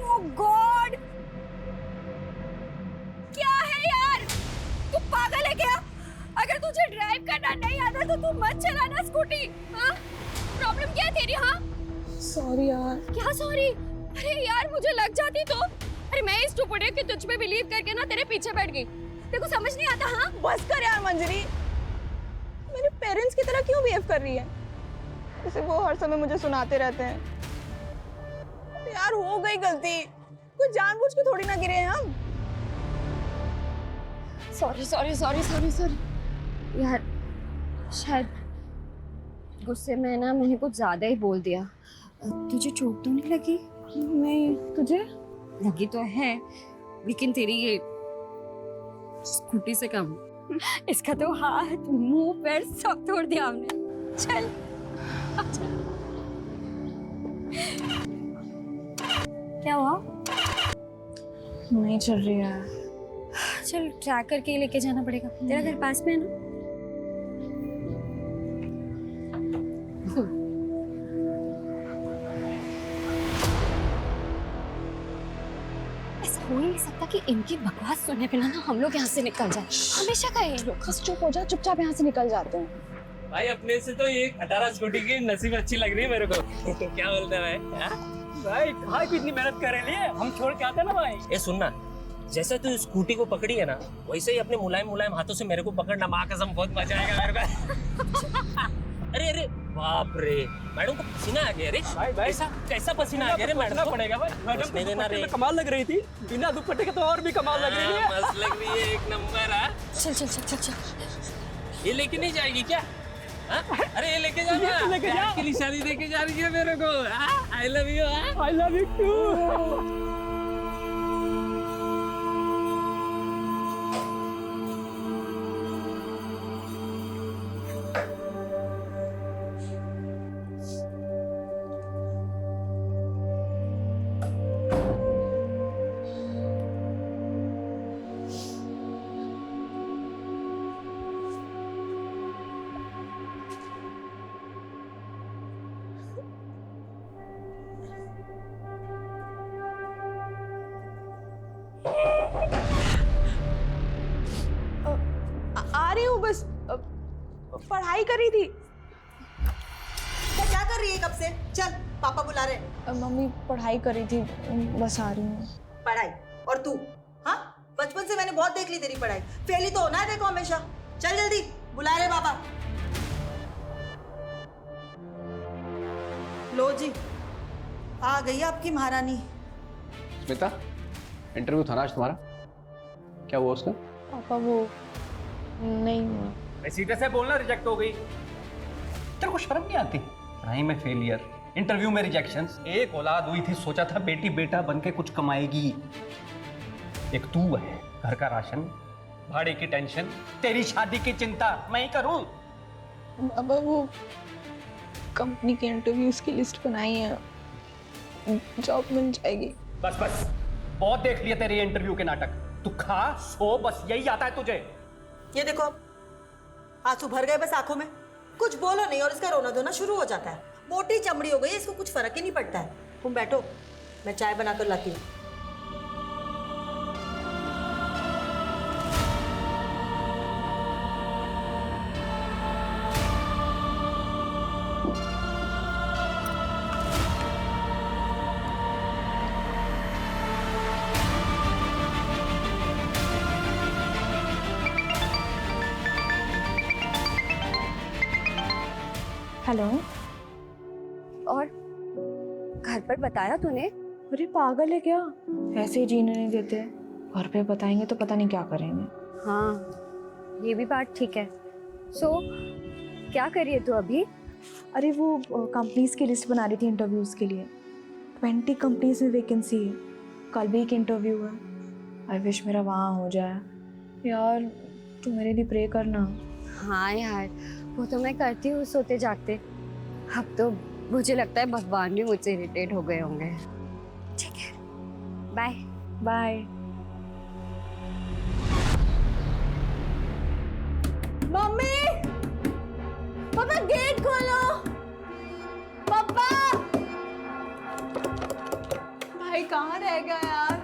ओह God, क्या है यार, तू पागल है क्या? अगर तुझे ड्राइव करना नहीं आता तो तू मत चलाना स्कूटी। हाँ, प्रॉब्लम क्या है तेरी? हाँ सॉरी यार। क्या सॉरी? अरे यार मुझे लग जाती तो। अरे मैं इस स्टूपिड कि तुझ पे बिलीव करके ना तेरे पीछे बैठ गई। तेरे को समझ नहीं आता? हाँ बस कर यार मंजरी, मेरे पेरेंट्स की तरह क्यों बिहेव कर रही है? जैसे वो हर समय मुझे सुनाते रहते हैं। यार हो गई गलती, कोई जानबूझ के थोड़ी ना गिरे हैं हम। Sorry sorry sorry sorry sorry यार, शायद गुस्से में ना मैंने कुछ ज्यादा ही बोल दिया। तुझे चोट तो नहीं लगी? नहीं, तुझे लगी तो है, लेकिन तेरी ये स्कूटी से कम। इसका तो हाथ मुंह पैर सब तोड़ दिया हमने। चल क्या हुआ? नहीं चल रही है। चल ट्रैक करके ही लेके जाना पड़ेगा। तेरा घर पास में है ना? ऐसा हो ही नहीं सकता कि इनकी बकवास सुनने पे ना हम लोग यहाँ से निकल जाए। हमेशा का ये लोग। बस चुप हो जा, चुपचाप यहाँ से निकल जाते हैं। भाई अपने से तो ये 18 स्कूटी की नसीब अच्छी लग रही है मेरे को। क्या बोलते हैं भाई? भाई कहाँ की इतनी मेहनत कर रहे हैं, हम छोड़ के आते ना भाई। ये सुनना, जैसे तू स्कूटी को पकड़ी है ना, वैसे ही अपने मुलायम मुलायम हाथों से मेरे को पकड़ना। माँ कसम बहुत मजा आएगा मेरे को। अरे अरे बाप रे, मैडम को पसीना आ गया रे। भाई भाई कैसा पसीना आ गया रे मैडम को? पड़ेगा भाई। मैडम नहीं देना रे। कमाल लग रही थी, बिना दुपट्टे के तो और भी कमाल लग रही है। मस्त लग रही है, एक नंबर। चल चल चल चल चल। ये लेके नहीं जाएगी क्या? अरे ये लेके जा ना, लेके जा। की निशानी देके जा रही है मेरे को। I love you. I love you too. आ रही हूँ बस, पढ़ाई करी थी। क्या कर रही है कब से? चल पापा बुला रहे। मम्मी पढ़ाई करी थी, बस आ रही हूँ। पढ़ाई? और तू? हाँ, बचपन से मैंने बहुत देख ली तेरी पढ़ाई। फेल ही तो होना है देखो हमेशा। चल जल्दी, बुला रहे पापा। लो जी, आ गई आपकी महारानी। स्मिता, इंटरव्यू था ना आज तुम्हारा, क्या हुआ उसका? पापा वो नहीं हुआ। सीधे से बोलना, रिजेक्ट हो गई। तेरे को शर्म नहीं आती? पढ़ाई में फेलियर, इंटरव्यू में रिजेक्शन। एक औलाद हुई थी, सोचा था बेटी बेटा बन के कुछ कमाएगी। एक तू है, घर का राशन, भाड़े की टेंशन, तेरी शादी की चिंता मैं ही करूं। पापा वो कंपनी के इंटरव्यूज की लिस्ट बनाई है, जॉब मिल जाएगी। बस बस, बहुत देख लिया तेरे इंटरव्यू के नाटक। तू खा सो, बस यही आता है तुझे। ये देखो, आंसू भर गए बस आंखों में। कुछ बोलो नहीं और इसका रोना धोना शुरू हो जाता है। मोटी चमड़ी हो गई, इसको कुछ फर्क ही नहीं पड़ता है। तुम बैठो, मैं चाय बनाकर लाती हूँ। हेलो। और घर पर बताया तूने? अरे पागल है क्या, ऐसे ही जीने नहीं देते। घर पे बताएंगे तो पता नहीं क्या करेंगे। हाँ ये भी बात ठीक है। सो क्या करिए तू अभी? अरे वो कंपनीज की लिस्ट बना रही थी इंटरव्यूज के लिए। 20 कंपनीज में वैकेंसी है, कल भी एक इंटरव्यू है। आई विश मेरा वहाँ हो जाए। यार तू मेरे लिए प्रे करना। हाँ यार, वो तो मैं करती हूँ सोते जागते। अब तो मुझे लगता है भगवान भी मुझसे इरिटेट हो गए होंगे। ठीक है, बाय बाय। मम्मी, पापा गेट खोलो। पापा, कहाँ रह गया यार?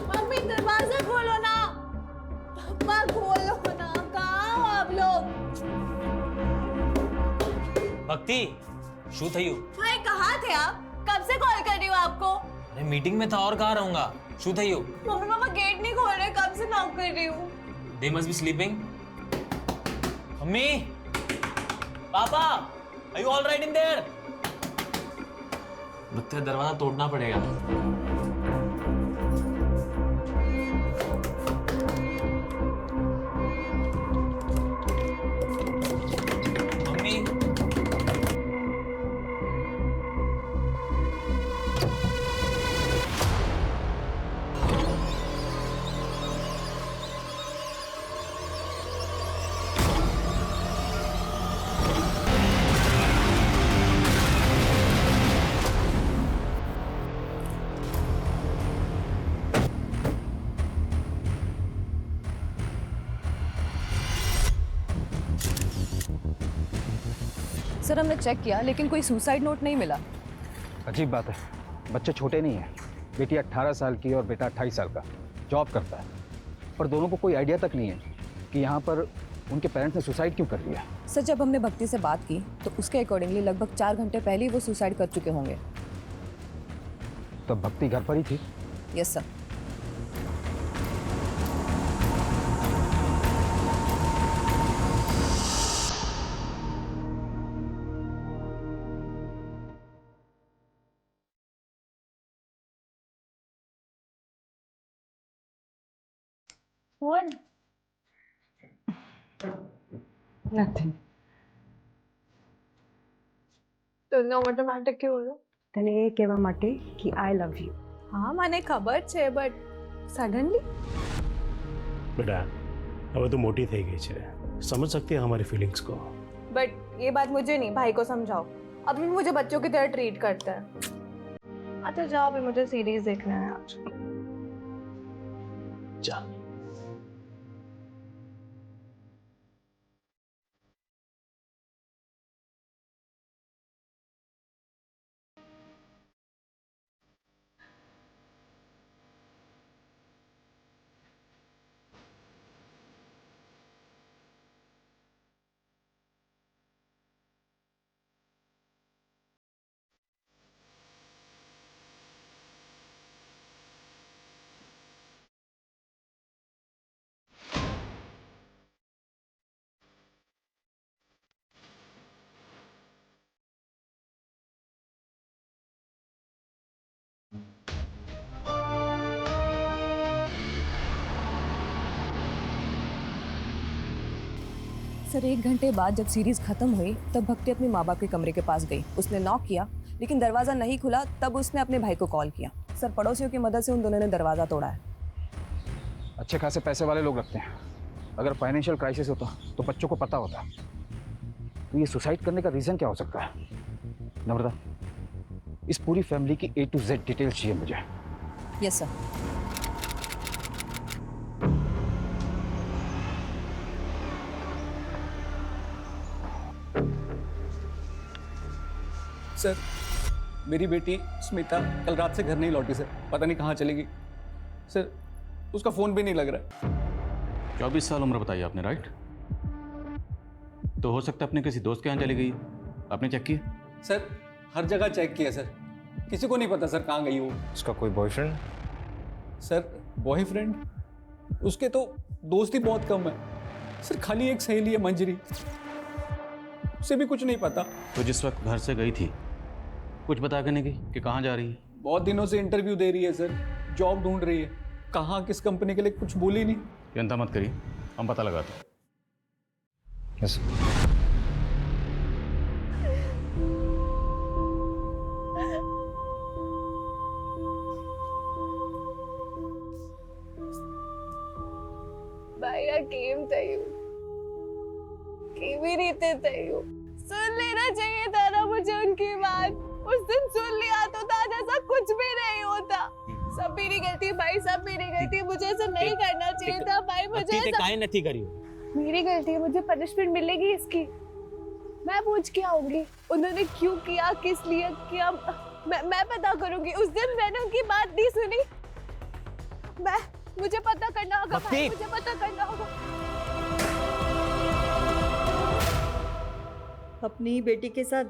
मम्मी दरवाजा खोलो ना, पापा खोलो ना, कहाँ हो आप लोग? भक्ति शू थयू भाई कहाँ थे आप? कब से कॉल कर रही हूँ आपको? अरे मीटिंग में था और कहाँ रहूंगा शू थयू मम्मी पापा गेट नहीं खोल रहे, कब से नॉक कर रही हूँ। They must be sleeping mummy papa are you all right in there लगता है दरवाजा तोड़ना पड़ेगा मम्मी सर हमने चेक किया लेकिन कोई सुसाइड नोट नहीं मिला। अजीब बात है, बच्चे छोटे नहीं हैं। बेटी 18 साल की और बेटा 28 साल का, जॉब करता है। पर दोनों को कोई आइडिया तक नहीं है कि यहाँ पर उनके पेरेंट्स ने सुसाइड क्यों कर लिया। सर जब हमने भक्ति से बात की तो उसके अकॉर्डिंगली लगभग 4 घंटे पहले ही वो सुसाइड कर चुके होंगे। तब भक्ति घर पर ही थी। Yes sir. Nothing. તને ઓટોમેટિક કેવું હતું? તને એ કહેવા માટે કે I love you. હા મને ખબર છે બટ સડનલી बेटा अब तो मोटी થઈ ગઈ છે समझ सकती है हमारी फीलिंग्स को बट ये बात मुझे नहीं, भाई को समझाओ। अभी भी मुझे बच्चों की तरह ट्रीट करता है। अच्छा जाओ, अभी मुझे सीरीज देखना है आज। जा सर 1 घंटे बाद जब सीरीज खत्म हुई तब भक्ति अपने माँ बाप के कमरे के पास गई। उसने नॉक किया लेकिन दरवाज़ा नहीं खुला, तब उसने अपने भाई को कॉल किया। सर पड़ोसियों की मदद से उन दोनों ने दरवाज़ा तोड़ा है। अच्छे खासे पैसे वाले लोग रखते हैं। अगर फाइनेंशियल क्राइसिस होता तो बच्चों को पता होता। तो ये सुसाइड करने का रीज़न क्या हो सकता है? नम्रता, इस पूरी फैमिली की A to Z डिटेल्स चाहिए मुझे। Yes sir. सर मेरी बेटी स्मिता कल रात से घर नहीं लौटी सर, पता नहीं कहाँ चली गई सर, उसका फ़ोन भी नहीं लग रहा है। 24 साल उम्र बताई आपने, राइट? तो हो सकता है अपने किसी दोस्त के यहाँ चली गई। आपने चेक किया? सर हर जगह चेक किया सर, किसी को नहीं पता सर कहाँ गई वो। उसका कोई बॉयफ्रेंड? Sir boyfriend? उसके तो दोस्त ही बहुत कम है सर, खाली एक सहेली है मंजरी, उसे भी कुछ नहीं पता। तो जिस वक्त घर से गई थी कुछ बता के नहीं गई कि कहाँ जा रही है? बहुत दिनों से इंटरव्यू दे रही है सर, जॉब ढूंढ रही है, कहाँ किस कंपनी के लिए कुछ बोली नहीं। चिंता मत करिए, हम पता लगाते हैं। यस। भाई केम थयू, केवी रीते थयू, सुन लेना चाहिए था ना मुझे उनकी बात। उस दिन सुन लिया तो आज ऐसा कुछ भी नहीं होता। सब मेरी गलती भाई, सब मेरी गलती, मुझे ऐसा नहीं करना चाहिए था भाई। मुझे काहे नहीं करी मेरी गलती है, मुझे पनिशमेंट मिलेगी इसकी। मैं पूछ के आऊंगी उन्होंने क्यों किया, किस लिए किया। मैं पता करूंगी। उस दिन मैंने उनकी बात नहीं सुनी। मुझे पता करना होगा भाई, मुझे पता करना होगा। अपनी ही बेटी के साथ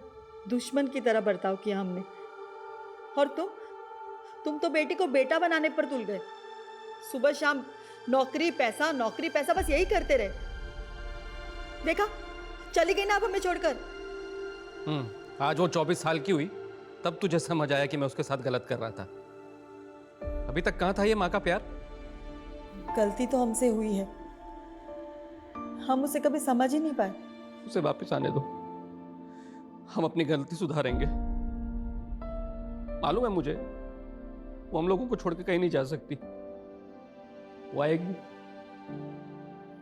दुश्मन की तरह बर्ताव किया हमने, और तुम तो बेटी को बेटा बनाने पर तुल गए। सुबह शाम नौकरी पैसा बस यही करते रहे। देखा, चली गई ना अब हमें छोड़कर। आज वो 24 साल की हुई तब तुझे समझ आया कि मैं उसके साथ गलत कर रहा था। अभी तक कहाँ था ये माँ का प्यार? गलती तो हमसे हुई है, हम उसे कभी समझ ही नहीं पाए। उसे वापस आने दो, हम अपनी गलती सुधारेंगे। मालूम है मुझे, वो हम लोगों को छोड़ के कहीं नहीं जा सकती। वो आएगी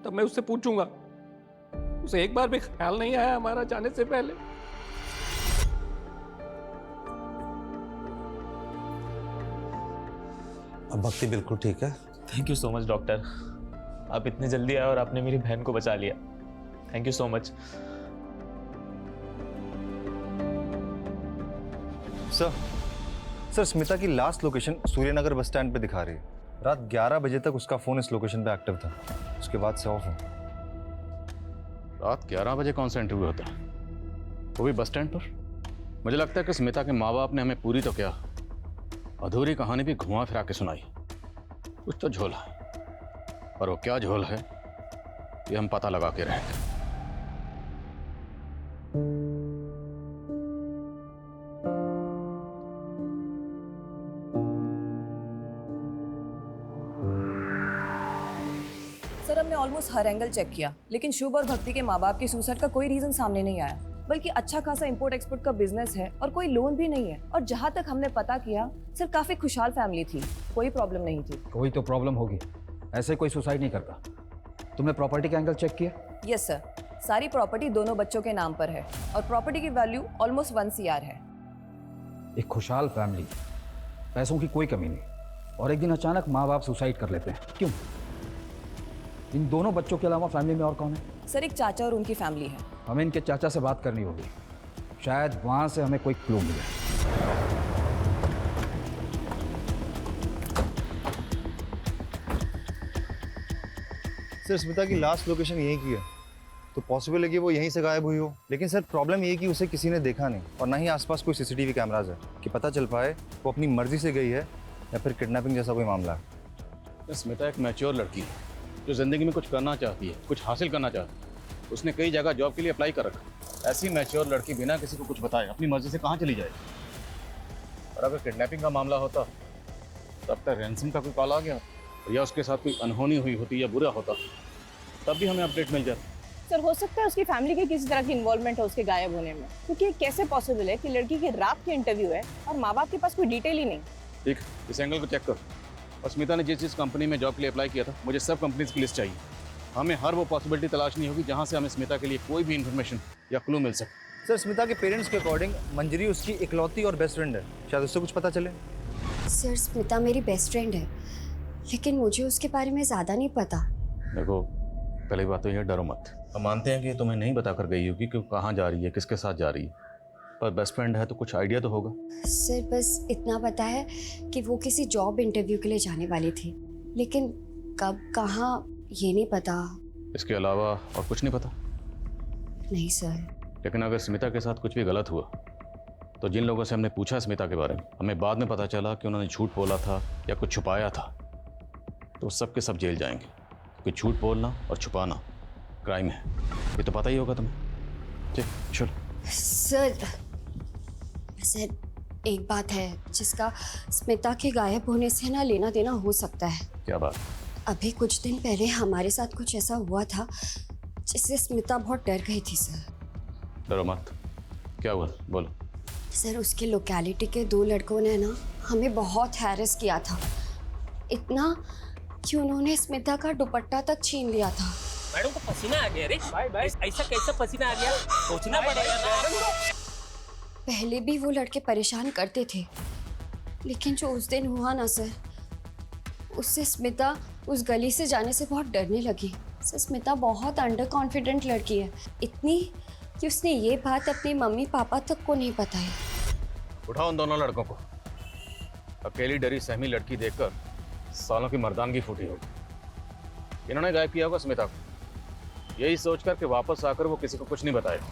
तब मैं उससे पूछूंगा। उसे एक बार भी ख्याल नहीं आया हमारा जाने से पहले। अब भक्ति बिल्कुल ठीक है। Thank you so much doctor, आप इतनी जल्दी आए और आपने मेरी बहन को बचा लिया। Thank you so much. Sir Smita की last location Suryanagar bus stand पे दिखा रही है। रात 11 बजे तक उसका फोन इस लोकेशन पे एक्टिव था, उसके बाद से ऑफ है। रात 11 बजे कौन सा इंटरव्यू होता है, वो भी बस स्टैंड पर? मुझे लगता है कि स्मिता के माँ बाप ने हमें पूरी तो क्या, अधूरी कहानी भी घुमा फिरा के सुनाई। कुछ तो झोल है, पर वो क्या झोल है ये हम पता लगा के रहेंगे। सर हमने ऑलमोस्ट हर एंगल चेक किया, लेकिन शुभ और भक्ति के माँ बाप के सुसाइड का कोई रीजन सामने नहीं आया। बल्कि अच्छा खासा इंपोर्ट एक्सपोर्ट का बिजनेस है और कोई लोन भी नहीं है। और जहाँ तक हमने पता किया सर, काफी खुशहाल फैमिली थी, कोई प्रॉब्लम नहीं थी। कोई तो प्रॉब्लम होगी, ऐसे कोई सुसाइड नहीं करता। तुमने प्रॉपर्टी का एंगल चेक किया? यस सर, सारी प्रॉपर्टी दोनों बच्चों के नाम पर है और प्रॉपर्टी की वैल्यू ऑलमोस्ट 1 CR है। एक खुशहाल फैमिली, पैसों की कोई कमी नहीं, और एक दिन अचानक माँ बाप सुसाइड कर लेते हैं, क्यों? इन दोनों बच्चों के अलावा फैमिली में और कौन है? सर एक चाचा और उनकी फैमिली है। हमें इनके चाचा से बात करनी होगी, शायद वहां से हमें कोई क्लू मिले। सर स्मिता की लास्ट लोकेशन यहीं की है, तो पॉसिबल है कि वो यहीं से गायब हुई हो। लेकिन सर प्रॉब्लम ये है कि उसे किसी ने देखा नहीं, और ना ही आसपास कोई CCTV कैमराज है कि पता चल पाए वो अपनी मर्जी से गई है या फिर किडनैपिंग जैसा कोई मामला है। स्मिता एक मैच्योर लड़की है जो जिंदगी में कुछ करना चाहती है, कुछ हासिल करना चाहती है। उसने कई जगह जॉब के लिए अप्लाई कर रखा। ऐसी मैच्योर लड़की बिना किसी को कुछ बताए अपनी मर्जी से कहाँ चली जाएगी? और अगर किडनैपिंग का मामला होता तब तक रैंसम का कोई कॉल आ गया, या उसके साथ कोई अनहोनी हुई होती या बुरा होता, तब भी हमें अपडेट मिल जाता। सर हो सकता है उसकी फैमिली की किसी तरह की इन्वॉल्वमेंट है उसके गायब होने में, क्योंकि कैसे पॉसिबल है कि लड़की की रात की इंटरव्यू है और माँ बाप के पास कोई डिटेल ही नहीं। ठीक, इस एंगल को चेक कर। और स्मिता ने जिस कंपनी में जॉब के लिए अप्लाई किया था, मुझे सब कंपनीज की लिस्ट चाहिए। हमें हर वो पॉसिबिलिटी तलाशनी होगी जहाँ से हमें स्मिता के लिए कोई भी इन्फॉर्मेशन या क्लू मिल सके। सर स्मिता के पेरेंट्स के अकॉर्डिंग मंजरी उसकी इकलौती और बेस्ट फ्रेंड है, शायद उससे कुछ पता चले। सर स्मिता मेरी बेस्ट फ्रेंड है, लेकिन मुझे उसके बारे में ज़्यादा नहीं पता। देखो, पहली बात तो यह डरो मत। हम मानते हैं कि तुम्हें नहीं बता कर गई होगी कि कहाँ जा रही है, किसके साथ जा रही है, पर बेस्ट फ्रेंड है तो कुछ आइडिया तो होगा। सर बस इतना पता है कि वो किसी जॉब इंटरव्यू के लिए जाने वाली थी, लेकिन कब कहाँ ये नहीं पता। इसके अलावा और कुछ नहीं पता? नहीं सर। लेकिन अगर स्मिता के साथ कुछ भी गलत हुआ तो जिन लोगों से हमने पूछा स्मिता के बारे में, हमें बाद में पता चला कि उन्होंने झूठ बोला था या कुछ छुपाया था, तो सब के सब जेल जाएंगे। क्योंकि झूठ बोलना और छुपाना क्राइम है, ये तो पता ही होगा तुम्हें। ठीक, चलो। सर एक बात है जिसका स्मिता के गायब होने से ना लेना देना हो सकता है। क्या बात? अभी कुछ दिन पहले हमारे साथ कुछ ऐसा हुआ था जिससे स्मिता बहुत डर गई थी। सर डरो मत, क्या हुआ बोलो। सर उसके लोकेलिटी के 2 लड़कों ने ना हमें बहुत हैरेस किया था, इतना कि उन्होंने स्मिता का दुपट्टा तक छीन लिया था। मैडम को पसीना आ गया रे। ऐसा कैसा पसीना आ गया, सोचना पड़ेगा। पहले भी वो लड़के परेशान करते थे, लेकिन जो उस दिन हुआ ना सर, उससे स्मिता उस गली से जाने से बहुत डरने लगी। सर स्मिता बहुत अंडर कॉन्फिडेंट लड़की है, इतनी कि उसने ये बात अपने मम्मी पापा तक को नहीं बताई। उठाओ उन दोनों लड़कों को। अकेली डरी सहमी लड़की देखकर सालों की मर्दानगी फूटी होगी। इन्होंने गायब किया होगा स्मिता को, यही सोचकर कि वापस आकर वो किसी को कुछ नहीं बताएगा।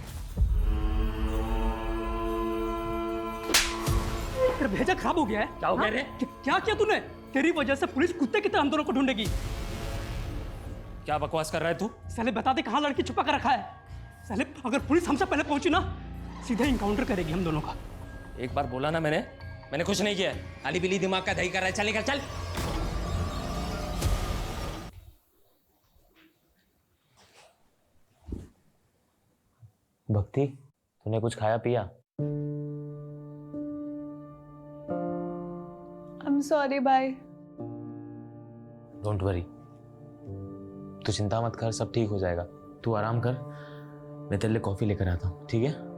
तेरा भेजा खराब हो गया है। क्या हो गया रे? क्या किया तूने? तेरी वजह से पुलिस कुत्ते की तरह हम दोनों को ढूंढेगी। क्या बकवास कर रहा है तू? साले बता दे कहाँ लड़की छुपा कर रखा है। साले अगर पुलिस हमसे पहले पहुंची ना, सीधे इनकाउंटर करेगी हम दोनों का। एक बार बोला ना मैंने कुछ नहीं किया है। आली बिली दिमाग का दही कर रहा है। चल निकल चल। भक्ति, तूने कुछ खाया पिया? I'm sorry, bye. Don't worry, तू चिंता मत कर, सब ठीक हो जाएगा। तू आराम कर, मैं तेरे लिए कॉफी लेकर आता हूँ, ठीक है?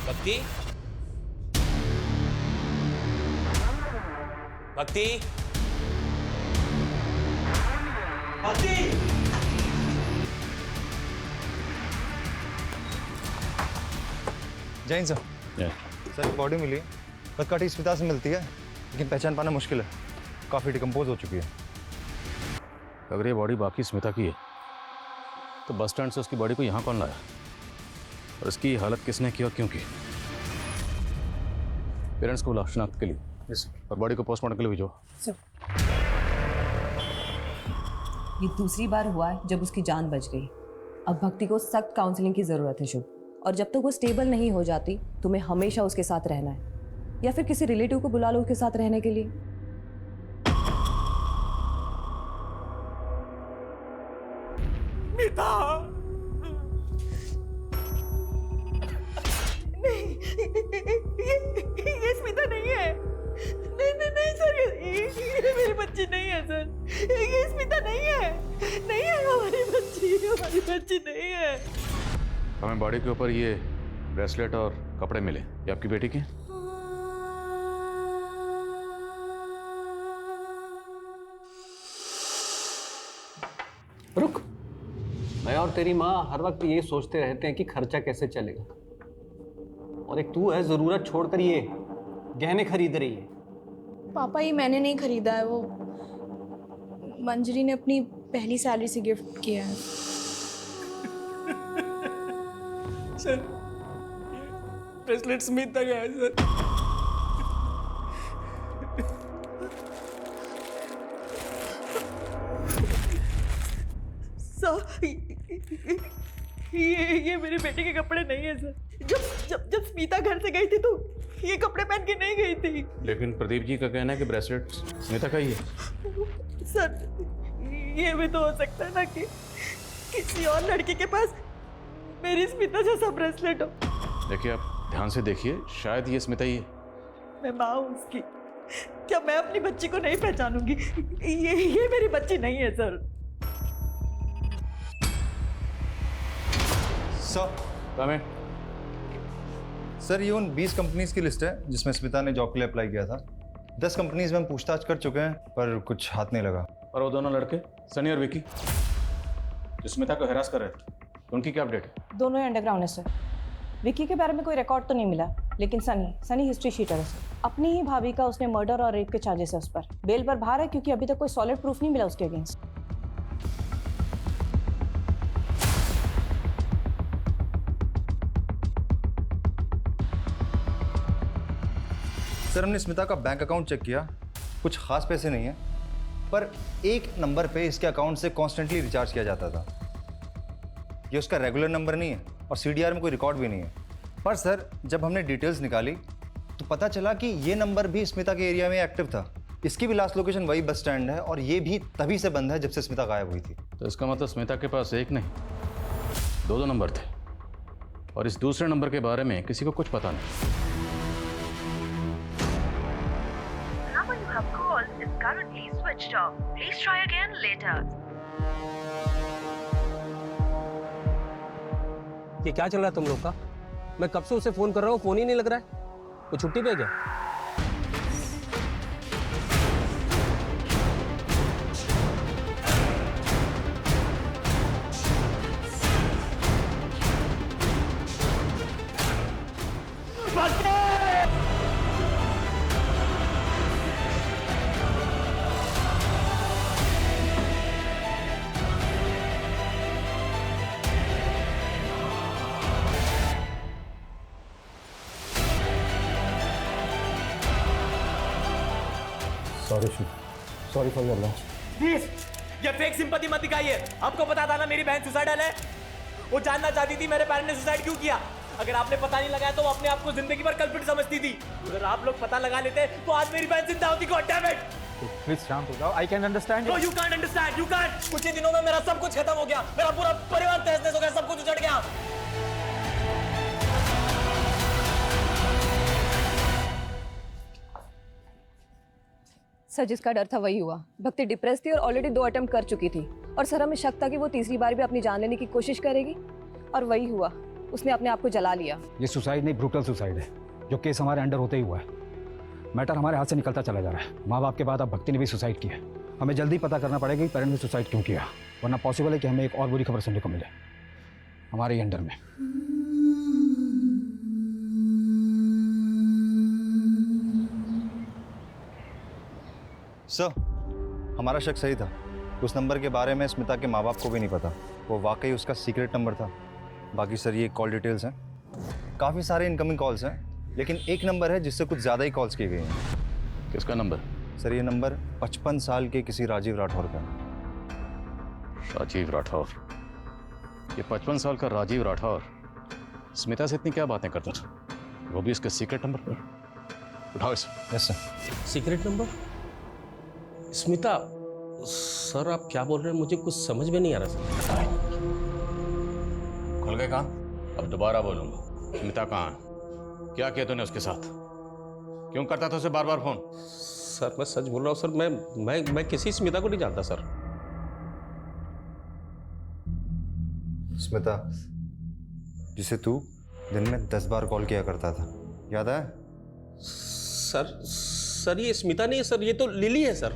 भक्ति, भक्ति, भक्ति। जैन सर, सर बॉडी मिली, बस काटी स्मिता से मिलती है, लेकिन पहचान पाना मुश्किल है, काफ़ी डिकम्पोज हो चुकी है। अगर ये बॉडी बाकी स्मिता की है तो बस स्टैंड से उसकी बॉडी को यहाँ कौन लाया और इसकी हालत किसने की और क्यों की? पेरेंट्स को बुला शनाख्त के लिए और बॉडी को पोस्टमार्टम के लिए भेजो। ये दूसरी बार हुआ है जब उसकी जान बच गई। अब भक्ति को सख्त काउंसलिंग की जरूरत है शुभ, और जब तक वो स्टेबल नहीं हो जाती तुम्हें हमेशा उसके साथ रहना है, या फिर किसी रिलेटिव को बुला लो उसके साथ रहने के लिए। ये स्मिता नहीं है। नहीं सर, ये मेरी बच्ची नहीं है सर। ये स्मिता नहीं है। नहीं है हमारी बच्ची नहीं है। हमें बॉडी के ऊपर ये ब्रेसलेट और कपड़े मिले, ये आपकी बेटी के? रुक, मैं और तेरी माँ हर वक्त ये सोचते रहते हैं कि खर्चा कैसे चलेगा, और एक तू है जरूरत छोड़कर ये गहने खरीद रही है। पापा ये मैंने नहीं खरीदा है, वो मंजरी ने अपनी पहली सैलरी से गिफ्ट किया है। सर, ब्रेसलेट स्मिता का है सर। ये मेरी बेटी के कपड़े नहीं है सर। जब स्मिता घर से गई थी तो ये कपड़े पहन के नहीं गई थी। लेकिन प्रदीप जी का कहना है कि ब्रेसलेट स्मिता का ही है। सर ये भी तो हो सकता है ना कि किसी और लड़की के पास मेरी स्मिता जैसा ब्रेसलेट हो। देखिए, आप ध्यान से देखिए, शायद ये स्मिता ही है। मैं माँ हूँ उसकी, क्या मैं अपनी बच्ची को नहीं पहचानूंगी? ये मेरी बच्ची नहीं है सर। सर ये उन 20 कंपनीज की लिस्ट है जिसमें स्मिता ने जॉब के लिए अप्लाई किया था। 10 कंपनीज में हम पूछताछ कर चुके हैं पर कुछ हाथ नहीं लगा। और वो दोनों लड़के सनी और विकी जो स्मिता को हरास कर रहे थे, उनकी क्या अपडेट है? दोनों ही अंडरग्राउंड है सर। विकी के बारे में कोई रिकॉर्ड तो नहीं मिला, लेकिन सनी हिस्ट्री शीटर है सर। अपनी ही भाभी का उसने मर्डर और रेप के चार्जेस है उस पर। बेल पर बाहर है क्योंकि अभी तक कोई सॉलिड प्रूफ नहीं मिला उसके अगेंस्ट। सर हमने स्मिता का बैंक अकाउंट चेक किया, कुछ खास पैसे नहीं है, पर एक नंबर पे इसके अकाउंट से कॉन्स्टेंटली रिचार्ज किया जाता था। ये उसका रेगुलर नंबर नहीं है और सीडीआर में कोई रिकॉर्ड भी नहीं है। पर सर जब हमने डिटेल्स निकाली तो पता चला कि ये नंबर भी स्मिता के एरिया में एक्टिव था। इसकी भी लास्ट लोकेशन वही बस स्टैंड है और ये भी तभी से बंद है जब से स्मिता गायब हुई थी। तो इसका मतलब स्मिता के पास एक नहीं दो नंबर थे और इस दूसरे नंबर के बारे में किसी को कुछ पता नहीं। Number you have called is currently switched off. Please try again later. ये क्या चल रहा है तुम लोग का? मैं कब से उसे फोन कर रहा हूँ, फोन ही नहीं लग रहा है। वो छुट्टी पे है क्या? Sorry for your loss. Please ये फेक सिंपैथी मत दिखाइए। आपको पता था ना मेरी बहन सुसाइडल है। वो जानना चाहती थी मेरे पेरेंट्स ने सुसाइड क्यों किया। अगर आपने पता नहीं लगाया तो वो अपने आप को जिंदगी भर कल्प्रिट समझती थी। अगर आप लोग पता लगा लेते तो आज मेरी बहन जिंदा होती। God damn it. प्लीज शांत हो जाओ। I can understand. No you can't understand. You can't. कुछ ही दिनों में मेरा सब कुछ खत्म हो गया। मेरा पूरा परिवार तहस-नहस हो गया। सब कुछ उजड़ गया। सर जिसका डर था वही हुआ। भक्ति डिप्रेस थी और ऑलरेडी 2 अटेम्प्ट कर चुकी थी और सर हमें शक था कि वो तीसरी बार भी अपनी जान लेने की कोशिश करेगी और वही हुआ। उसने अपने आप को जला लिया। ये सुसाइड नहीं, ब्रूटल सुसाइड है। जो केस हमारे अंडर होते ही हुआ है। मैटर हमारे हाथ से निकलता चला जा रहा है। माँ बाप के बाद अब भक्ति ने भी सुसाइड किया। हमें जल्दी पता करना पड़ेगा कि पेरेंट्स ने सुसाइड क्यों किया, वरना पॉसिबल है कि हमें एक और बुरी खबर सुनने को मिले हमारे ही अंडर में। सर, हमारा शक सही था। उस नंबर के बारे में स्मिता के माँ बाप को भी नहीं पता। वो वाकई उसका सीक्रेट नंबर था। बाकी सर ये कॉल डिटेल्स हैं। काफ़ी सारे इनकमिंग कॉल्स हैं, लेकिन एक नंबर है जिससे कुछ ज़्यादा ही कॉल्स की गई हैं। किसका नंबर? सर ये नंबर 55 साल के किसी राजीव राठौर का। राजीव राठौर? ये 55 साल का राजीव राठौर स्मिता से इतनी क्या बातें करता था, वो भी इसके सीक्रेट नंबर पर? उठाओ इसे। Yes sir. Secret number? Smita sir आप क्या बोल रहे हैं? मुझे कुछ समझ में नहीं आ रहा सर। खुल गए कान? अब दोबारा बोलूंगा। स्मिता कहाँ है? क्या किया तूने उसके साथ? क्यों करता था उसे बार बार फोन? सर मैं सच बोल रहा हूँ सर। मैं किसी स्मिता को नहीं जानता सर। स्मिता जिसे तू दिन में 10 बार कॉल किया करता था, याद है? सर ये स्मिता नहीं है सर, ये तो लिली है सर।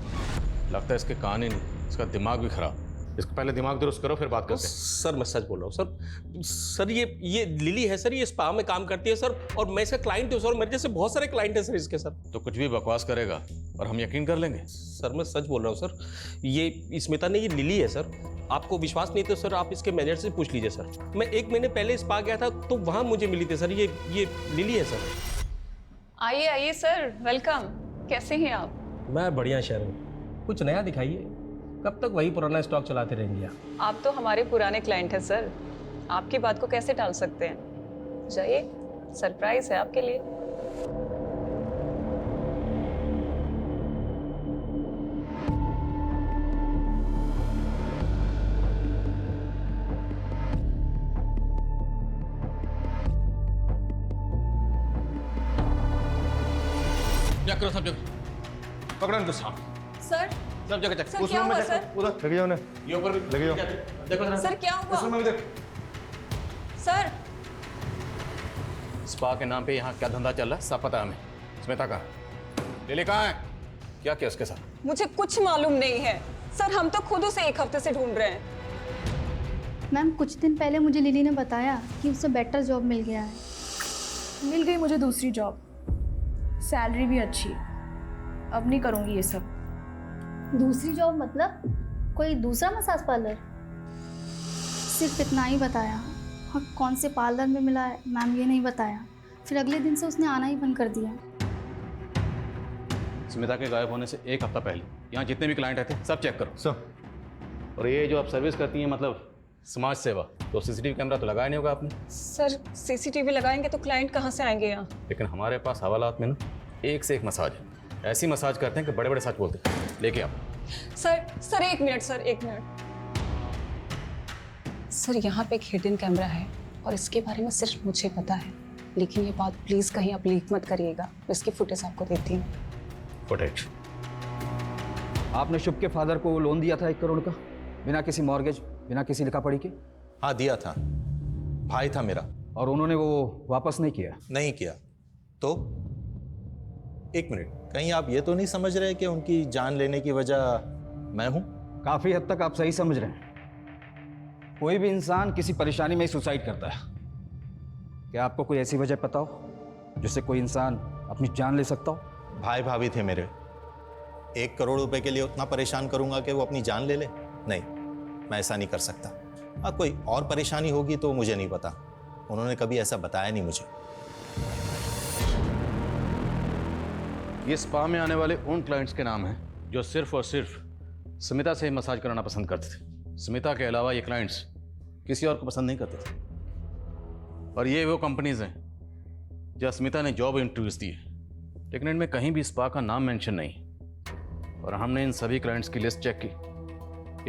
लगता है इसके कान ही नहीं, इसका दिमाग भी खराब। इसको पहले दिमाग दुरुस्त करो फिर बात करते हैं। सर मैं सच बोल रहा हूँ सर ये लिली है सर। ये स्पा में काम करती है सर और मैं इसका क्लाइंट हूँ सर। मेरे जैसे बहुत सारे क्लाइंट हैं सर इसके सर। तो कुछ भी बकवास करेगा और हम यकीन कर लेंगे? सर मैं सच बोल रहा हूँ सर। ये स्मिता नहीं, ये लिली है सर। आपको विश्वास नहीं तो सर आप इसके मैनेजर से पूछ लीजिए सर। मैं 1 महीने पहले स्पा गया था तो वहाँ मुझे मिली थी सर। ये लिली है सर। आइए आइए सर, वेलकम। कैसे हैं आप? मैं बढ़िया शहर। कुछ नया दिखाइए। कब तक वही पुराना स्टॉक चलाते रहेंगे आप तो हमारे पुराने क्लाइंट हैं सर। आपकी बात को कैसे टाल सकते हैं? जाइए, सरप्राइज है आपके लिए। क्या करो सब जगह? पकड़ो इनको साहब। सर सब जगह चेक। सर क्या हुआ सर? उधर लगे जाओ ना। ये ऊपर भी लगे जाओ। देखो जरा। सर क्या हुआ? इसमें भी देख। सर स्पा के नाम पे यहाँ क्या धंधा चल रहा है सब पता है हमें। स्मिता कहाँ? लिली कहाँ है? क्या किया उसके साथ? मुझे कुछ मालूम नहीं है सर। हम तो खुद उसे 1 हफ्ते से ढूंढ रहे हैं। मैम कुछ दिन पहले मुझे लिली ने बताया कि उसे बेटर जॉब मिल गया है। मिल गई मुझे दूसरी जॉब, सैलरी भी अच्छी। अब नहीं करूँगी ये सब। दूसरी जॉब मतलब कोई दूसरा मसाज पार्लर? सिर्फ इतना ही बताया और कौन से पार्लर में मिला है मैम ये नहीं बताया। फिर अगले दिन से उसने आना ही बंद कर दिया। स्मिता के गायब होने से 1 हफ्ता पहले यहाँ जितने भी क्लाइंट आए थे सब चेक करो। सर। और ये जो आप सर्विस करती हैं मतलब समाज सेवा, तो सीसीटीवी कैमरा तो लगाया नहीं होगा आपने? सर सीसीटीवी लगाएंगे तो क्लाइंट कहाँ से आएंगे यहाँ? लेकिन हमारे पास हवालात में ना एक से एक मसाज है। ऐसी मसाज करते हैं कि बड़े बड़े सच बोलते हैं। लेके आओ। Sir 1 minute sir, 1 minute. Sir यहाँ पे एक हिडन कैमरा है और इसके बारे में सिर्फ मुझे पता है, लेकिन ये बात प्लीज़ कहीं आप लीक मत करिएगा। मैं इसकी फुटेज आपको देती हूँ। फुटेज? आपने शुभ के फादर को लोन दिया था 1 करोड़ का, बिना किसी मॉर्गेज, बिना किसी लिखा पढ़ी के? हाँ दिया था, भाई था मेरा। और उन्होंने वो वापस नहीं किया? नहीं किया। तो 1 मिनट, कहीं आप ये तो नहीं समझ रहे कि उनकी जान लेने की वजह मैं हूं? काफी हद तक आप सही समझ रहे हैं। कोई भी इंसान किसी परेशानी में ही सुसाइड करता है। क्या आपको कोई ऐसी वजह पता हो जिससे कोई इंसान अपनी जान ले सकता हो? भाई भाभी थे मेरे, 1 करोड़ रुपए के लिए उतना परेशान करूंगा कि वो अपनी जान ले ले? नहीं, मैं ऐसा नहीं कर सकता। हाँ, कोई और परेशानी होगी तो मुझे नहीं पता, उन्होंने कभी ऐसा बताया नहीं मुझे। ये स्पा में आने वाले उन क्लाइंट्स के नाम हैं जो सिर्फ और सिर्फ स्मिता से मसाज कराना पसंद करते थे। स्मिता के अलावा ये क्लाइंट्स किसी और को पसंद नहीं करते थे। और ये वो कंपनीज हैं जहाँ स्मिता ने जॉब इंटरव्यूज दिए, लेकिन इनमें कहीं भी स्पा का नाम मेंशन नहीं। और हमने इन सभी क्लाइंट्स की लिस्ट चेक की,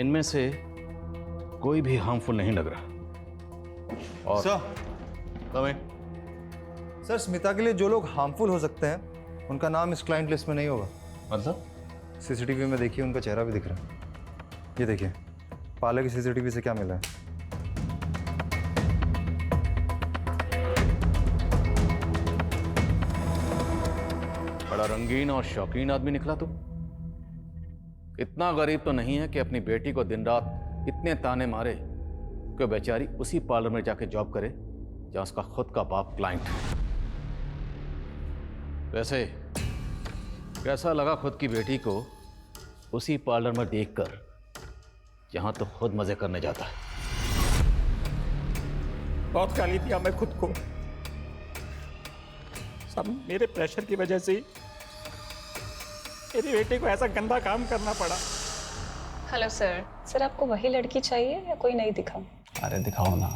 इनमें से कोई भी हार्मफुल नहीं लग रहा। और सर, स्मिता के लिए जो लोग हार्मफुल हो सकते हैं उनका नाम इस क्लाइंट लिस्ट में नहीं होगा। मतलब? सीसीटीवी में देखिए, उनका चेहरा भी दिख रहा है। ये देखिए, पार्लर की सीसीटीवी से क्या मिला है। बड़ा रंगीन और शौकीन आदमी निकला तू। इतना गरीब तो नहीं है कि अपनी बेटी को दिन रात इतने ताने मारे कि बेचारी उसी पार्लर में जाके जॉब करे जहां उसका खुद का बाप क्लाइंट है। वैसे कैसा लगा खुद की बेटी को उसी पार्लर में देखकर जहां तो खुद मजे करने जाता है? बहुत गाली दिया मैं खुद को, सब मेरे प्रेशर की वजह से ही मेरी बेटी को ऐसा गंदा काम करना पड़ा। हेलो सर, सर आपको वही लड़की चाहिए या कोई नहीं दिखाऊं? अरे दिखाओ ना।